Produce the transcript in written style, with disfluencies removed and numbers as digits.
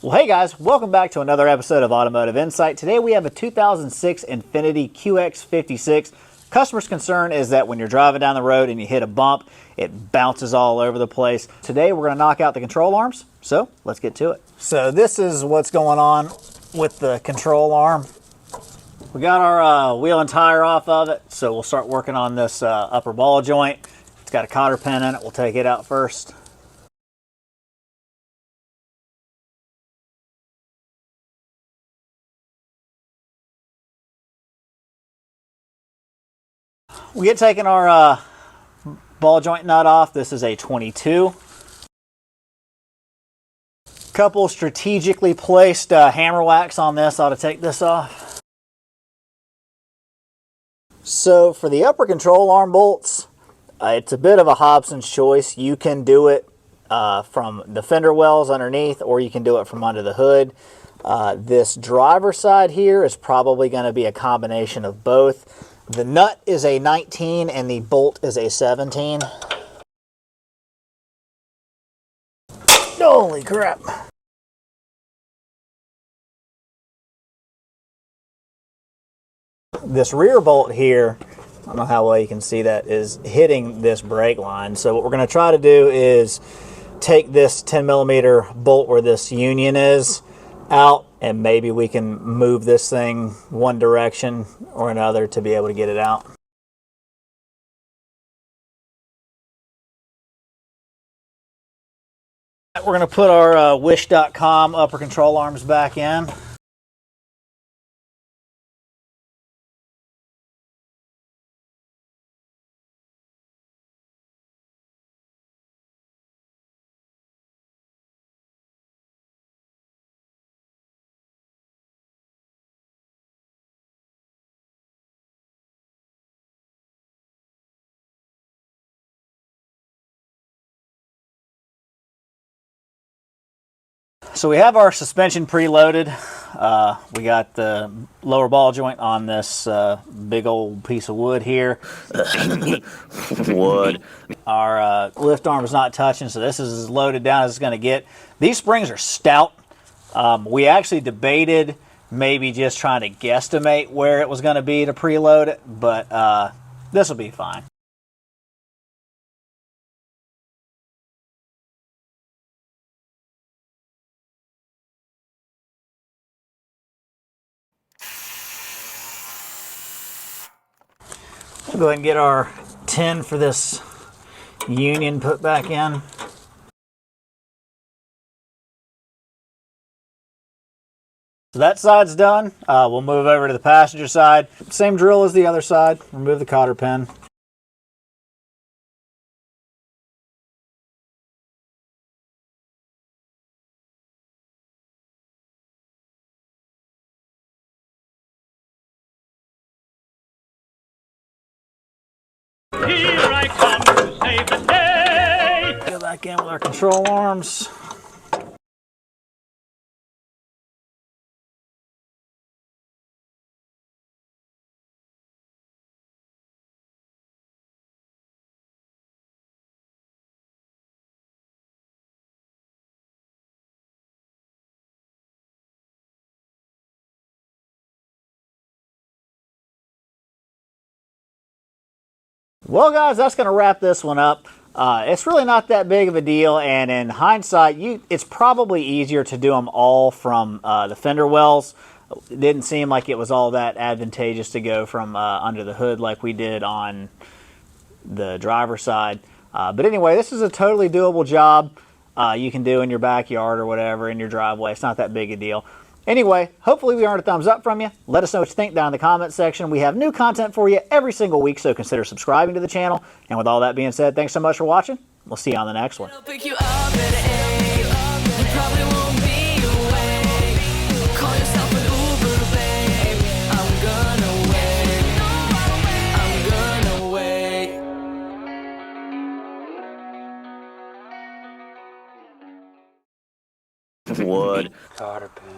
Well, hey guys, welcome back to another episode of Automotive Insight. Today we have a 2006 Infiniti QX56. Customer's concern is that when you're driving down the road and you hit a bump, it bounces all over the place. Today we're going to knock out the control arms, so let's get to it. So this is what's going on with the control arm. We got our wheel and tire off of it, so we'll start working on this upper ball joint. It's got a cotter pin in it. We'll take it out first. We get taking our ball joint nut off. This is a 22. Couple strategically placed hammer whacks on this ought to take this off. So for the upper control arm bolts, it's a bit of a Hobson's choice. You can do it from the fender wells underneath, or you can do it from under the hood. This driver side here is probably going to be a combination of both. The nut is a 19 and the bolt is a 17. Holy crap. This rear bolt here, I don't know how well you can see that, is hitting this brake line. So what we're going to try to do is take this 10mm bolt where this union is out, and maybe we can move this thing one direction or another to be able to get it out. We're going to put our Wish.com upper control arms back in. So we have our suspension preloaded. We got the lower ball joint on this big old piece of wood here. Wood. Our lift arm is not touching, so this is as loaded down as it's going to get. These springs are stout. We actually debated maybe just trying to guesstimate where it was going to be to preload it, but this will be fine. We'll go ahead and get our 10 for this union put back in. So that side's done. We'll move over to the passenger side. Same drill as the other side. Remove the cotter pin. Here I come to save the day. Go back in with our control arms. Well guys, that's going to wrap this one up. It's really not that big of a deal, and in hindsight, it's probably easier to do them all from the fender wells. It didn't seem like it was all that advantageous to go from under the hood like we did on the driver's side. But anyway, this is a totally doable job. You can do in your backyard or whatever, in your driveway. It's not that big a deal. Anyway, hopefully we earned a thumbs up from you. Let us know what you think down in the comments section. We have new content for you every single week, so consider subscribing to the channel. And with all that being said, thanks so much for watching. We'll see you on the next one. Wood. Cotter pin.